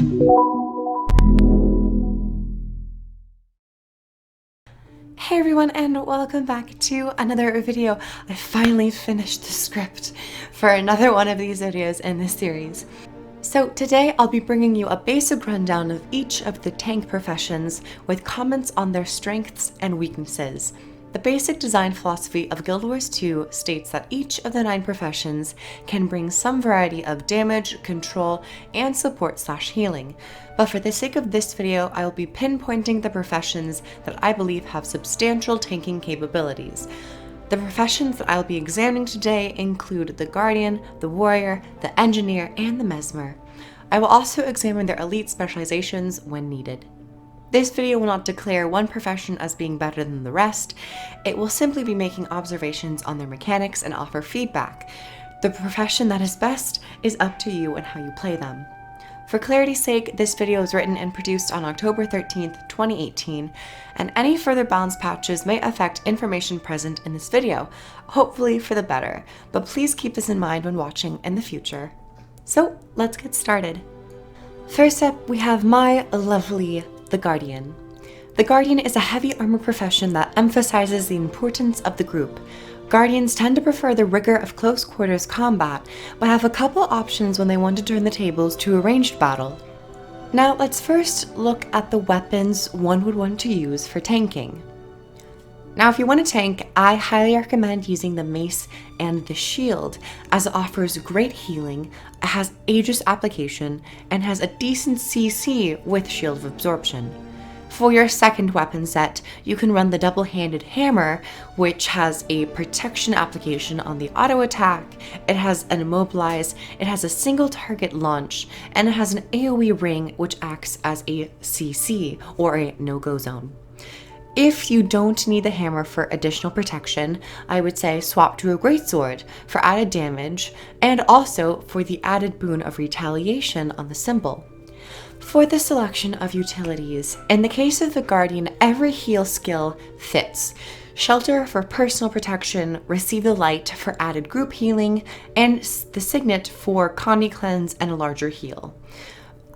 Hey everyone, and welcome back to another video. I finally finished the script for another one of these videos in this series. So today I'll be bringing you a basic rundown of each of the tank professions with comments on their strengths and weaknesses. The basic design philosophy of Guild Wars 2 states that each of the 9 professions can bring some variety of damage, control, and support/healing. But for the sake of this video, I will be pinpointing the professions that I believe have substantial tanking capabilities. The professions that I'll be examining today include the Guardian, the Warrior, the Engineer, and the Mesmer. I will also examine their elite specializations when needed. This video will not declare one profession as being better than the rest. It will simply be making observations on their mechanics and offer feedback. The profession that is best is up to you and how you play them. For clarity's sake, this video was written and produced on October 13th, 2018, and any further balance patches may affect information present in this video, hopefully for the better, but please keep this in mind when watching in the future. So let's get started. First up, we have my lovely the Guardian. The Guardian is a heavy armor profession that emphasizes the importance of the group. Guardians tend to prefer the rigor of close quarters combat, but have a couple options when they want to turn the tables to a ranged battle. Now let's first look at the weapons one would want to use for tanking. Now if you want to tank, I highly recommend using the mace and the shield, as it offers great healing, it has Aegis application, and has a decent CC with Shield of Absorption. For your second weapon set, you can run the double-handed hammer, which has a protection application on the auto attack, it has an immobilize, it has a single target launch, and it has an AoE ring which acts as a CC, or a no-go zone. If you don't need the hammer for additional protection, I would say swap to a greatsword for added damage, and also for the added boon of retaliation on the symbol. For the selection of utilities, in the case of the Guardian, every heal skill fits. Shelter for personal protection, Receive the Light for added group healing, and the Signet for Condi Cleanse and a larger heal.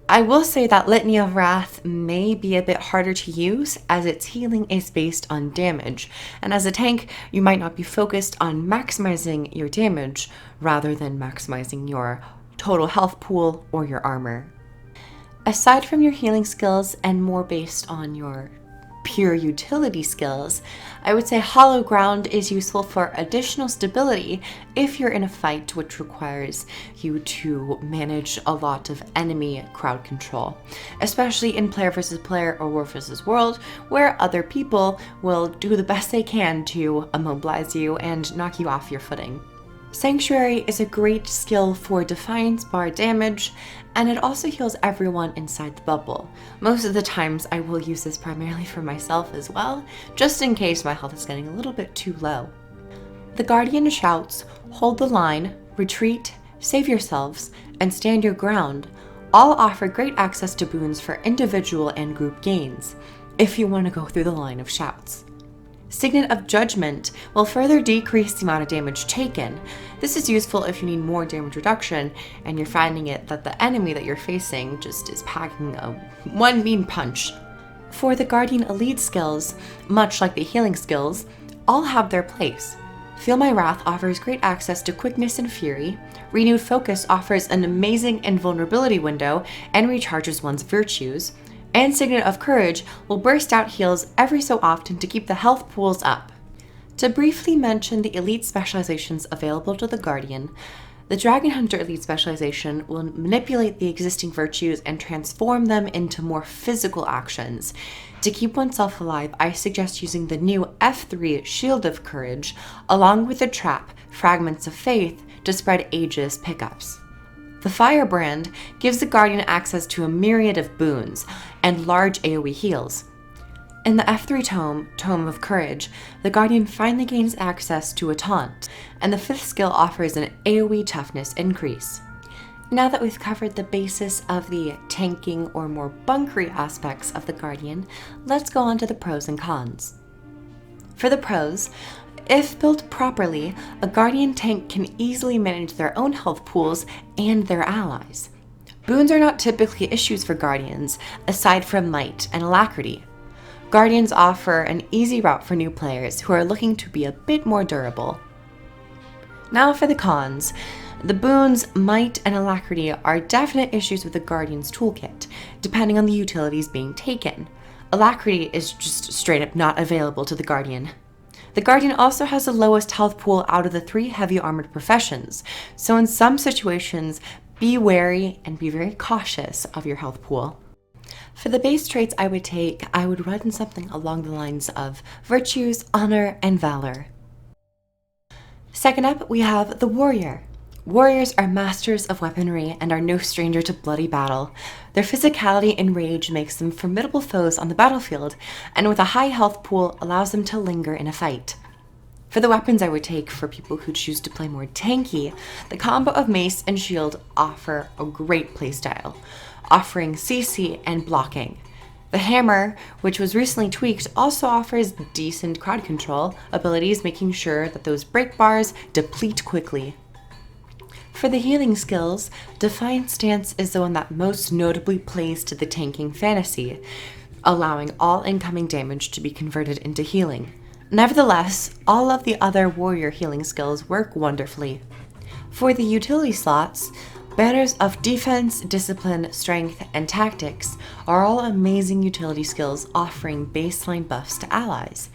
I will say that Litany of Wrath may be a bit harder to use, as its healing is based on damage, and as a tank, you might not be focused on maximizing your damage rather than maximizing your total health pool or your armor. Aside from your healing skills and more based on your pure utility skills, I would say Hollow Ground is useful for additional stability if you're in a fight which requires you to manage a lot of enemy crowd control, especially in player versus player or war versus world, where other people will do the best they can to immobilize you and knock you off your footing. Sanctuary is a great skill for Defiance bar damage, and it also heals everyone inside the bubble. Most of the times I will use this primarily for myself as well, just in case my health is getting a little bit too low. The Guardian shouts, hold the line, retreat, save yourselves, and stand your ground. All offer great access to boons for individual and group gains, if you want to go through the line of shouts. Signet of Judgment will further decrease the amount of damage taken. This is useful if you need more damage reduction and you're finding it that the enemy that you're facing just is packing a one mean punch. For the Guardian elite skills, much like the healing skills, all have their place. Feel My Wrath offers great access to quickness and fury, Renewed Focus offers an amazing invulnerability window and recharges one's virtues, and Signet of Courage will burst out heals every so often to keep the health pools up. To briefly mention the elite specializations available to the Guardian, the Dragon Hunter elite specialization will manipulate the existing virtues and transform them into more physical actions. To keep oneself alive, I suggest using the new F3 Shield of Courage, along with the trap Fragments of Faith to spread Aegis pickups. The Firebrand gives the Guardian access to a myriad of boons and large AoE heals. In the F3 Tome of Courage, the Guardian finally gains access to a taunt, and the 5th skill offers an AoE toughness increase. Now that we've covered the basis of the tanking or more bunkery aspects of the Guardian, let's go on to the pros and cons. For the pros, if built properly, a Guardian tank can easily manage their own health pools and their allies. Boons are not typically issues for Guardians, aside from Might and Alacrity. Guardians offer an easy route for new players who are looking to be a bit more durable. Now for the cons. The boons Might and Alacrity are definite issues with the Guardian's toolkit, depending on the utilities being taken. Alacrity is just straight up not available to the Guardian. The Guardian also has the lowest health pool out of the 3 heavy armored professions, so in some situations, be wary and be very cautious of your health pool. For the base traits I would run something along the lines of virtues, honor, and valor. Second up, we have the warrior. Warriors are masters of weaponry and are no stranger to bloody battle. Their physicality and rage makes them formidable foes on the battlefield, and with a high health pool allows them to linger in a fight. For the weapons I would take for people who choose to play more tanky, the combo of mace and shield offer a great playstyle, offering CC and blocking. The hammer, which was recently tweaked, also offers decent crowd control abilities, making sure that those break bars deplete quickly. For the healing skills, Defiant Stance is the one that most notably plays to the tanking fantasy, allowing all incoming damage to be converted into healing. Nevertheless, all of the other warrior healing skills work wonderfully. For the utility slots, Banners of Defense, Discipline, Strength, and Tactics are all amazing utility skills offering baseline buffs to allies.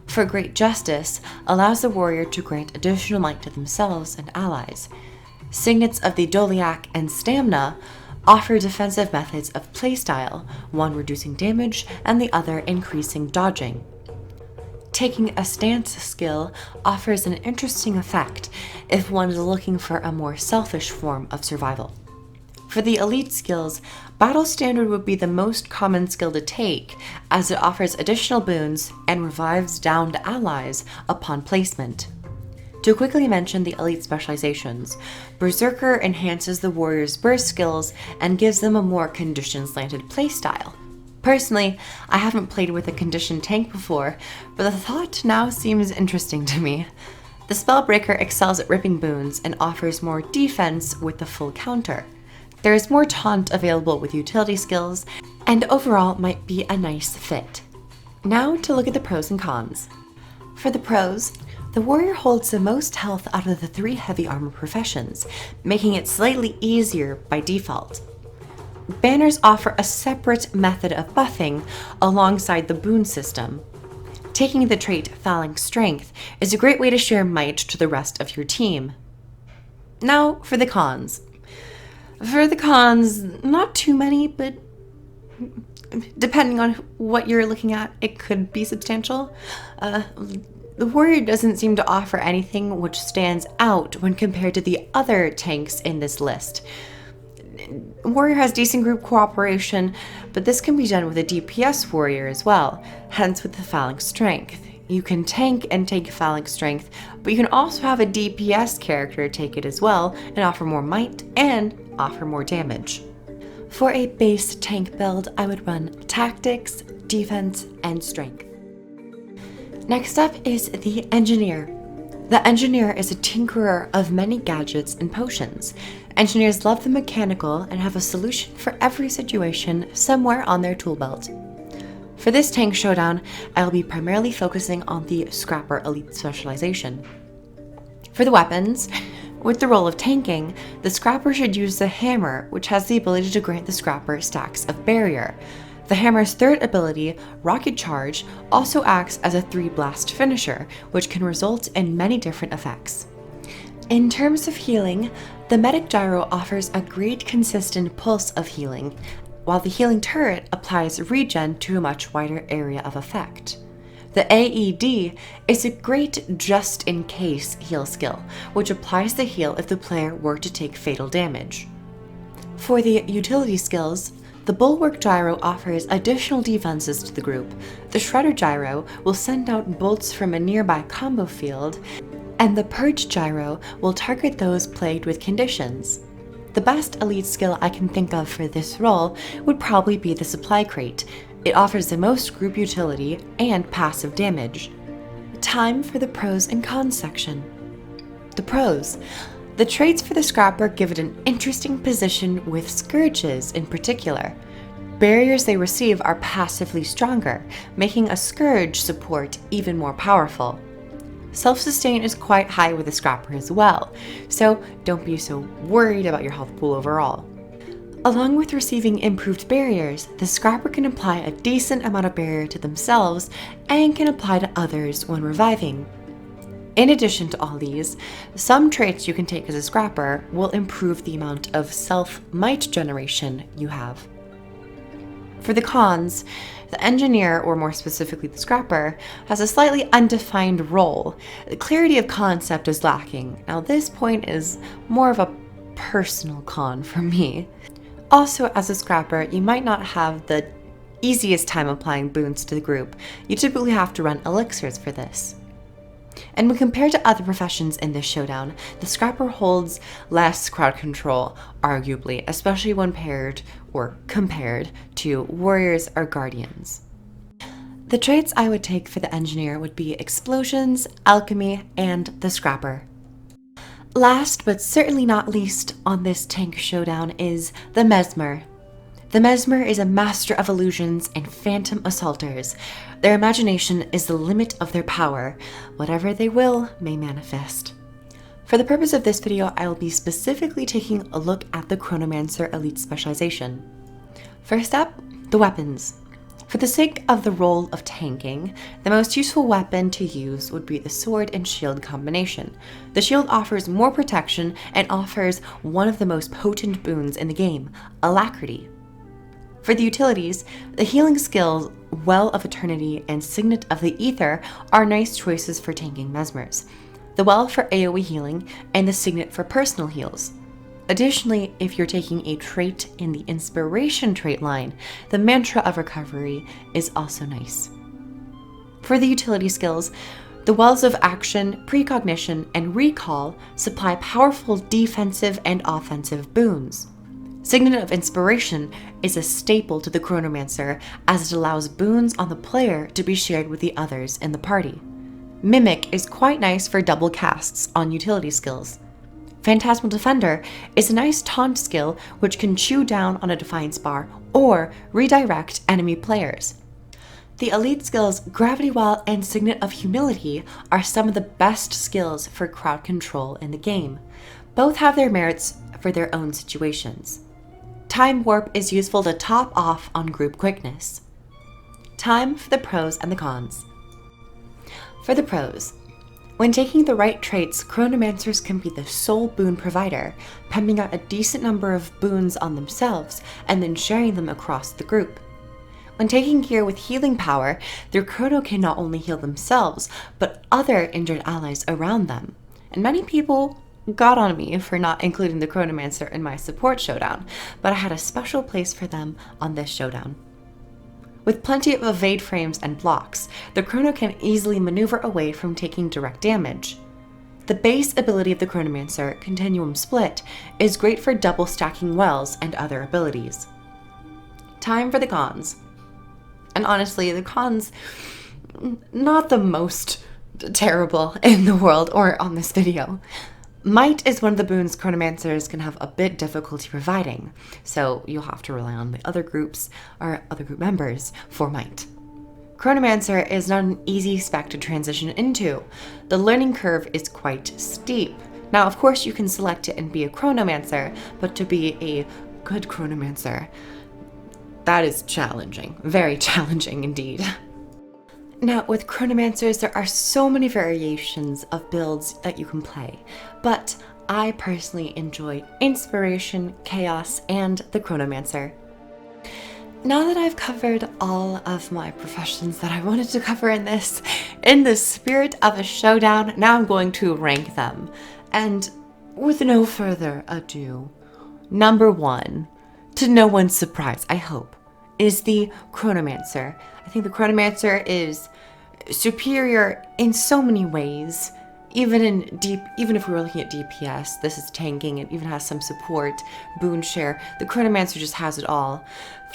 For Great Justice allows the warrior to grant additional might to themselves and allies. Signets of the Doliac and Stamina offer defensive methods of playstyle, one reducing damage and the other increasing dodging. Taking a stance skill offers an interesting effect if one is looking for a more selfish form of survival. For the elite skills, Battle Standard would be the most common skill to take, as it offers additional boons and revives downed allies upon placement. To quickly mention the elite specializations, Berserker enhances the warrior's burst skills and gives them a more condition-slanted playstyle. Personally, I haven't played with a conditioned tank before, but the thought now seems interesting to me. The Spellbreaker excels at ripping boons and offers more defense with the full counter. There is more taunt available with utility skills, and overall might be a nice fit. Now to look at the pros and cons. For the pros, the warrior holds the most health out of the 3 heavy armor professions, making it slightly easier by default. Banners offer a separate method of buffing alongside the boon system. Taking the trait Phalanx Strength is a great way to share might to the rest of your team. Now for the cons. For the cons, not too many, but depending on what you're looking at, it could be substantial. The warrior doesn't seem to offer anything which stands out when compared to the other tanks in this list. Warrior has decent group cooperation, but this can be done with a DPS warrior as well, hence with the Phalanx Strength. You can tank and take Phalanx Strength, but you can also have a DPS character take it as well and offer more might and offer more damage. For a base tank build, I would run Tactics, Defense, and Strength. Next up is the Engineer. The Engineer is a tinkerer of many gadgets and potions. Engineers love the mechanical and have a solution for every situation somewhere on their tool belt. For this tank showdown, I will be primarily focusing on the Scrapper Elite specialization. For the weapons, with the role of tanking, the Scrapper should use the Hammer, which has the ability to grant the Scrapper stacks of barrier. The Hammer's third ability, Rocket Charge, also acts as a 3-blast finisher, which can result in many different effects. In terms of healing, the Medic Gyro offers a great consistent pulse of healing, while the Healing Turret applies regen to a much wider area of effect. The AED is a great just-in-case heal skill, which applies the heal if the player were to take fatal damage. For the utility skills, the Bulwark Gyro offers additional defenses to the group. The Shredder Gyro will send out bolts from a nearby combo field, and the Purge Gyro will target those plagued with conditions. The best elite skill I can think of for this role would probably be the Supply Crate. It offers the most group utility and passive damage. Time for the pros and cons section. The pros. The traits for the Scrapper give it an interesting position with Scourges in particular. Barriers they receive are passively stronger, making a Scourge support even more powerful. Self-sustain is quite high with the Scrapper as well, so don't be so worried about your health pool overall. Along with receiving improved barriers, the Scrapper can apply a decent amount of barrier to themselves and can apply to others when reviving. In addition to all these, some traits you can take as a Scrapper will improve the amount of self-might generation you have. For the cons, the Engineer, or more specifically the Scrapper, has a slightly undefined role. The clarity of concept is lacking. Now this point is more of a personal con for me. Also, as a Scrapper, you might not have the easiest time applying boons to the group. You typically have to run elixirs for this. And when compared to other professions in this showdown, the Scrapper holds less crowd control, arguably, especially when paired or compared to warriors or guardians. The traits I would take for the Engineer would be explosions, alchemy, and the Scrapper. Last but certainly not least on this tank showdown is the Mesmer. The Mesmer is a master of illusions and phantom assaulters. Their imagination is the limit of their power. Whatever they will may manifest. For the purpose of this video, I will be specifically taking a look at the Chronomancer elite specialization. First up, the weapons. For the sake of the role of tanking, the most useful weapon to use would be the sword and shield combination. The shield offers more protection and offers one of the most potent boons in the game, Alacrity. For the utilities, the healing skills Well of Eternity and Signet of the Ether are nice choices for tanking Mesmers. The Well for AoE healing and the Signet for personal heals. Additionally, if you're taking a trait in the Inspiration trait line, the Mantra of Recovery is also nice. For the utility skills, the Wells of Action, Precognition, and Recall supply powerful defensive and offensive boons. Signet of Inspiration is a staple to the Chronomancer as it allows boons on the player to be shared with the others in the party. Mimic is quite nice for double casts on utility skills. Phantasmal Defender is a nice taunt skill which can chew down on a Defiance bar or redirect enemy players. The elite skills Gravity Well and Signet of Humility are some of the best skills for crowd control in the game. Both have their merits for their own situations. Time Warp is useful to top off on group quickness. Time for the pros and the cons. For the pros, when taking the right traits, Chronomancers can be the sole boon provider, pumping out a decent number of boons on themselves and then sharing them across the group. When taking gear with healing power, their Chrono can not only heal themselves, but other injured allies around them. And many people got on me for not including the Chronomancer in my support showdown, but I had a special place for them on this showdown. With plenty of evade frames and blocks, the Chrono can easily maneuver away from taking direct damage. The base ability of the Chronomancer, Continuum Split, is great for double stacking wells and other abilities. Time for the cons. And honestly, the cons, not the most terrible in the world or on this video. Might is one of the boons Chronomancers can have a bit difficulty providing, so you'll have to rely on the other groups or other group members for might. Chronomancer is not an easy spec to transition into. The learning curve is quite steep. Now, of course, you can select it and be a Chronomancer, but to be a good Chronomancer, that is challenging. Very challenging indeed. Now, with Chronomancers, there are so many variations of builds that you can play, but I personally enjoy Inspiration, Chaos, and the Chronomancer. Now that I've covered all of my professions that I wanted to cover in the spirit of a showdown, now I'm going to rank them. And with no further ado, number 1, to no one's surprise, I hope, is the Chronomancer. I think the Chronomancer is superior in so many ways. Even if we were looking at DPS, this is tanking, it even has some support, boon share. The Chronomancer just has it all.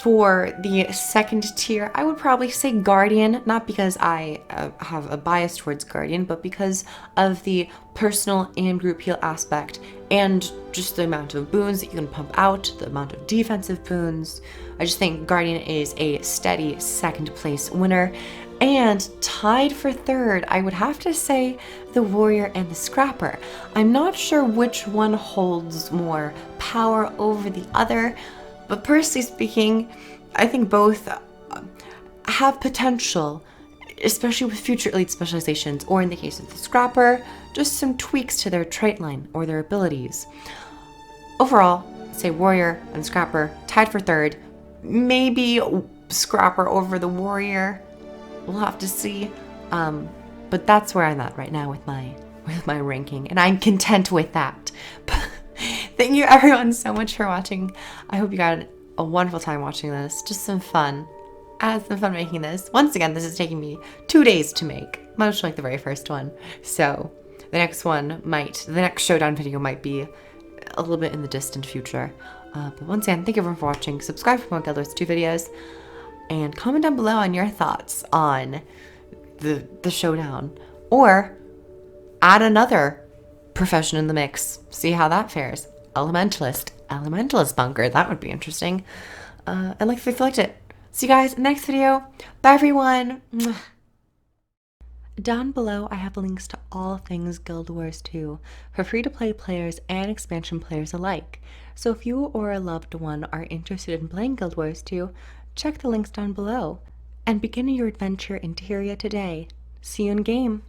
For the second tier, I would probably say Guardian, not because I have a bias towards Guardian, but because of the personal and group heal aspect and just the amount of boons that you can pump out, the amount of defensive boons. I just think Guardian is a steady second place winner. And tied for third, I would have to say the Warrior and the Scrapper. I'm not sure which one holds more power over the other, but personally speaking, I think both have potential, especially with future elite specializations, or in the case of the Scrapper, just some tweaks to their trait line or their abilities. Overall, say Warrior and Scrapper tied for third. Maybe Scrapper over the Warrior. We'll have to see. But that's where I'm at right now with my ranking, and I'm content with that. Thank you everyone so much for watching. I hope you got a wonderful time watching this. Just some fun. I had some fun making this. Once again, this is taking me 2 days to make, much like the very first one. So the next Showdown video might be a little bit in the distant future. But once again, thank you everyone for watching. Subscribe for more Guild Wars 2 videos. And comment down below on your thoughts on the Showdown. Or add another profession in the mix. See how that fares. Elementalist bunker. That would be interesting. And like if you liked it. See you guys in the next video. Bye everyone. Down below I have links to all things Guild Wars 2 for free-to-play players and expansion players alike. So if you or a loved one are interested in playing Guild Wars 2, check the links down below and begin your adventure in Tyria today. See you in game.